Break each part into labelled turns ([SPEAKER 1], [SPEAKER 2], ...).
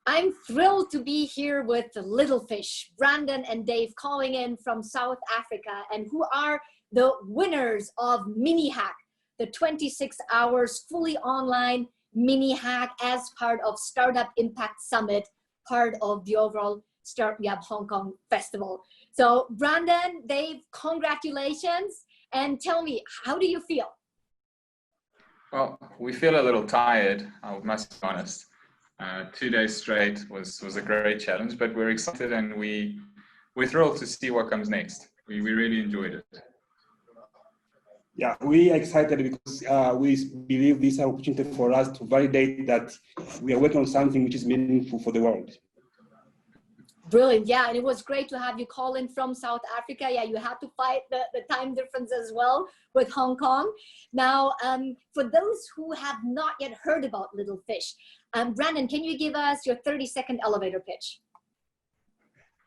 [SPEAKER 1] I'm thrilled to be here with LittleFish, Brandon and Dave, calling in from South Africa, and who are the winners of MiniHack, the 26 hours fully online MiniHack as part of Startup Impact Summit, part of the overall Startup Hong Kong Festival. So Brandon, Dave, congratulations, and tell me, how do you feel?
[SPEAKER 2] Well, we feel a little tired, I must be honest. 2 days straight was a great challenge, but we're excited and we're thrilled to see what comes next. We really enjoyed it.
[SPEAKER 3] Yeah, we are excited because we believe this is an opportunity for us to validate that we are working on something which is meaningful for the world.
[SPEAKER 1] Brilliant, yeah, and it was great to have you call in from South Africa. Yeah, you had to fight the time difference as well with Hong Kong. Now, for those who have not yet heard about LittleFish, Brandon, can you give us your 30-second elevator pitch?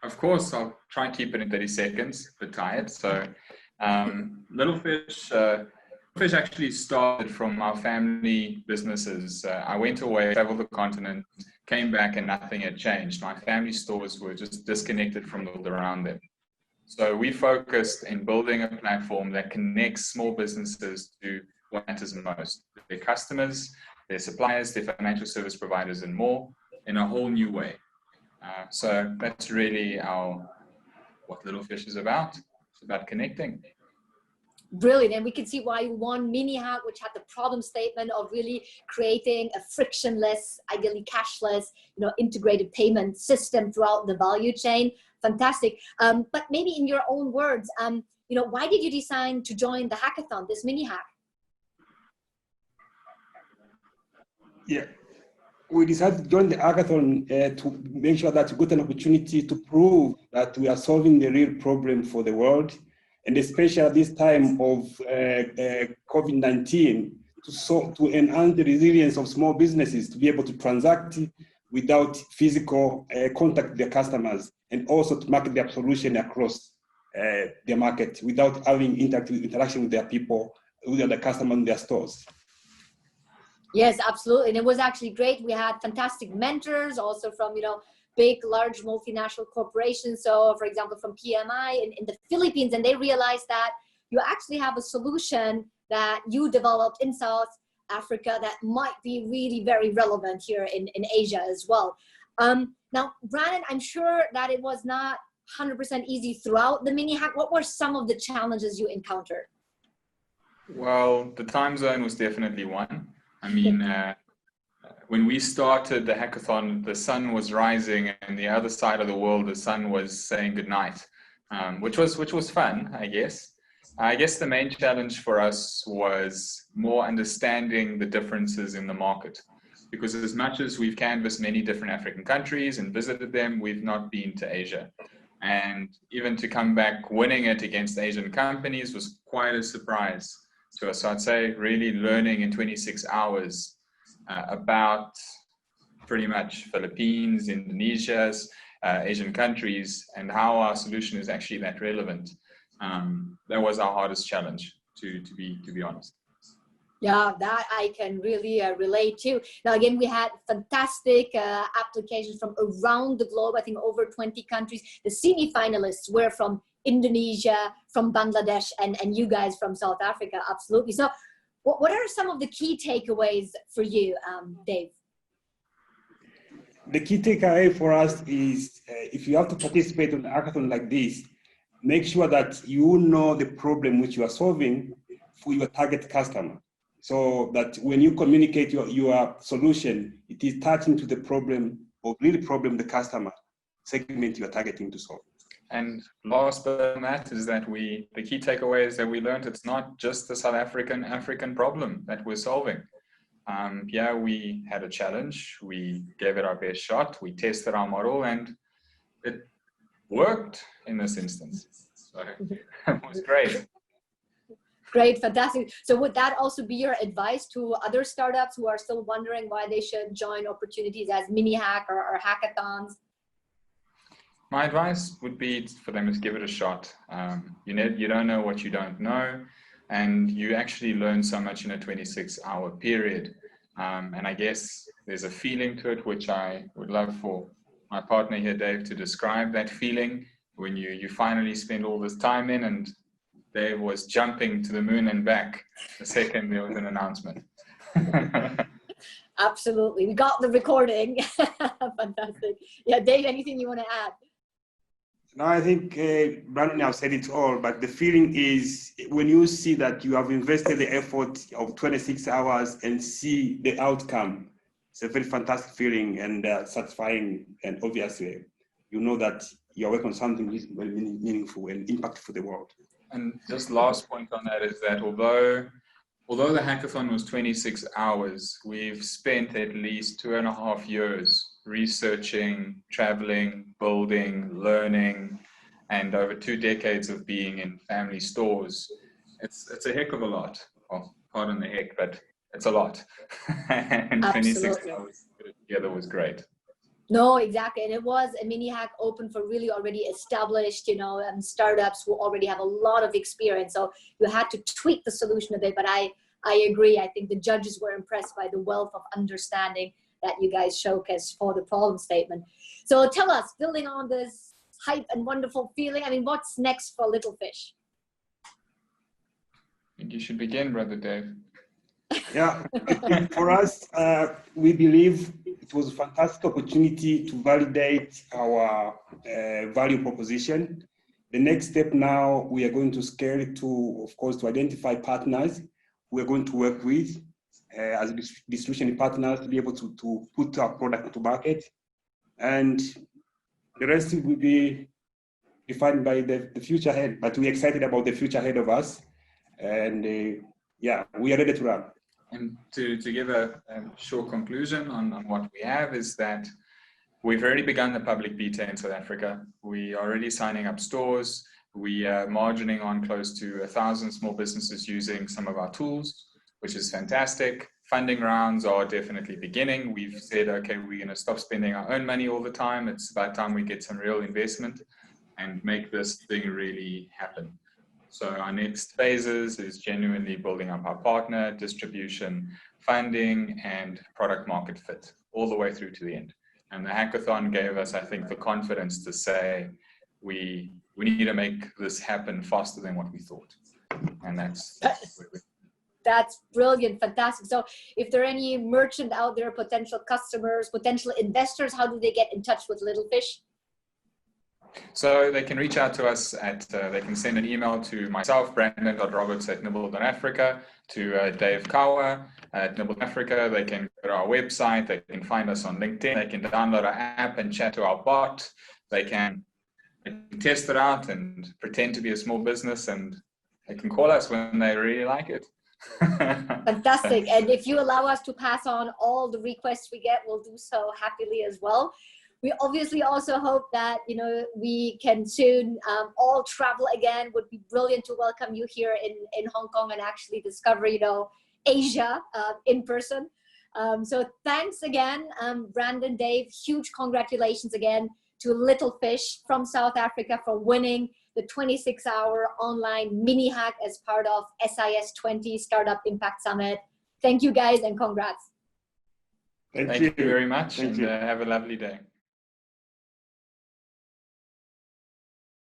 [SPEAKER 2] Of course, I'll try and keep it in 30 seconds, a bit tired. So, LittleFish actually started from our family businesses. I went away, traveled the continent, came back, and nothing had changed. My family stores were just disconnected from the world around them. So we focused in building a platform that connects small businesses to what matters most: their customers, their suppliers, their financial service providers, and more, in a whole new way. So that's really what LittleFish is about. It's about connecting.
[SPEAKER 1] Brilliant, and we can see why you won MiniHack, which had the problem statement of really creating a frictionless, ideally cashless, integrated payment system throughout the value chain. Fantastic. But maybe in your own words, why did you decide to join the hackathon, this MiniHack?
[SPEAKER 3] Yeah, we decided to join the hackathon to make sure that we got an opportunity to prove that we are solving the real problem for the world, and especially at this time of COVID-19, to enhance the resilience of small businesses to be able to transact without physical contact with their customers, and also to market their solution across the market without having interaction with their people, with their customers in their stores.
[SPEAKER 1] Yes, absolutely. And it was actually great. We had fantastic mentors also from, big, large multinational corporations. So for example, from PMI in the Philippines, and they realized that you actually have a solution that you developed in South Africa that might be really very relevant here in Asia as well. Now, Brandon, I'm sure that it was not 100% easy throughout the MiniHack. What were some of the challenges you encountered?
[SPEAKER 2] Well, the time zone was definitely one. I mean, when we started the hackathon, the sun was rising, and the other side of the world, the sun was saying goodnight, which was fun, I guess. I guess the main challenge for us was more understanding the differences in the market, because as much as we've canvassed many different African countries and visited them, we've not been to Asia. And even to come back winning it against Asian companies was quite a surprise to us. So I'd say really learning in 26 hours about pretty much Philippines, Indonesia's, Asian countries, and how our solution is actually that relevant. That was our hardest challenge, to be honest.
[SPEAKER 1] Yeah, that I can really relate to. Now, again, we had fantastic applications from around the globe, I think over 20 countries. The semi-finalists were from Indonesia, from Bangladesh, and you guys from South Africa, absolutely. So what are some of the key takeaways for you, Dave?
[SPEAKER 3] The key takeaway for us is if you have to participate in an hackathon like this, make sure that you know the problem which you are solving for your target customer. So that when you communicate your solution, it is touching to the problem or really problem the customer segment you are targeting to solve.
[SPEAKER 2] And last but not least is that the key takeaway is that we learned it's not just the South African problem that we're solving. Yeah, we had a challenge. We gave it our best shot. We tested our model, and it worked in this instance. So it was great.
[SPEAKER 1] Great, fantastic. So would that also be your advice to other startups who are still wondering why they should join opportunities as MiniHack or hackathons?
[SPEAKER 2] My advice would be for them to give it a shot. You don't know what you don't know, and you actually learn so much in a 26-hour period. And I guess there's a feeling to it, which I would love for my partner here, Dave, to describe that feeling when you finally spend all this time in, and Dave was jumping to the moon and back the second there was an announcement.
[SPEAKER 1] Absolutely. We got the recording. Fantastic. Yeah, Dave, anything you want to add?
[SPEAKER 3] No, I think Brandon now said it all, but the feeling is when you see that you have invested the effort of 26 hours and see the outcome, it's a very fantastic feeling and satisfying, and obviously you know that you're working on something which is very meaningful and impactful for the world.
[SPEAKER 2] And just last point on that is that although the hackathon was 26 hours, we've spent at least 2.5 years researching, traveling, building, learning, and over 2 decades of being in family stores. It's a heck of a lot. Well, pardon the heck, but it's a lot. And 26 hours together was great.
[SPEAKER 1] No, exactly. And it was a MiniHack open for really already established, startups who already have a lot of experience. So you had to tweak the solution a bit, but I agree. I think the judges were impressed by the wealth of understanding that you guys showcased for the problem statement. So tell us, building on this hype and wonderful feeling, I mean, what's next for LittleFish?
[SPEAKER 2] I think you should begin, Brother Dave.
[SPEAKER 3] Yeah, for us, we believe it was a fantastic opportunity to validate our value proposition. The next step now, we are going to scale it to, of course, to identify partners we're going to work with as distribution partners to be able to put our product to market. And the rest will be defined by the future ahead. But we're excited about the future ahead of us. And yeah, we are ready to run.
[SPEAKER 2] And to give a short conclusion on what we have is that we've already begun the public beta in South Africa. We are already signing up stores. We are margining on close to 1,000 small businesses using some of our tools, which is fantastic. Funding rounds are definitely beginning. We've said, okay, we're going to stop spending our own money all the time. It's about time we get some real investment and make this thing really happen. So our next phases is genuinely building up our partner, distribution, funding, and product market fit all the way through to the end. And the hackathon gave us, I think, the confidence to say we need to make this happen faster than what we thought. And
[SPEAKER 1] that's brilliant, fantastic. So if there are any merchant out there, potential customers, potential investors, how do they get in touch with LittleFish?
[SPEAKER 2] So they can reach out to us they can send an email to myself, brandon.roberts@nibble.africa, to Dave Kawa at Nibble Africa. They can go to our website, they can find us on LinkedIn, they can download our app and chat to our bot. They can test it out and pretend to be a small business, and they can call us when they really like it.
[SPEAKER 1] Fantastic. And if you allow us to pass on all the requests we get, we'll do so happily as well. We obviously also hope that, we can soon all travel again. Would be brilliant to welcome you here in Hong Kong and actually discover, Asia in person. So thanks again, Brandon, Dave. Huge congratulations again to LittleFish from South Africa for winning the 26-hour online MiniHack as part of SIS 20 Startup Impact Summit. Thank you guys and congrats.
[SPEAKER 2] Thank you very much, and have a lovely day.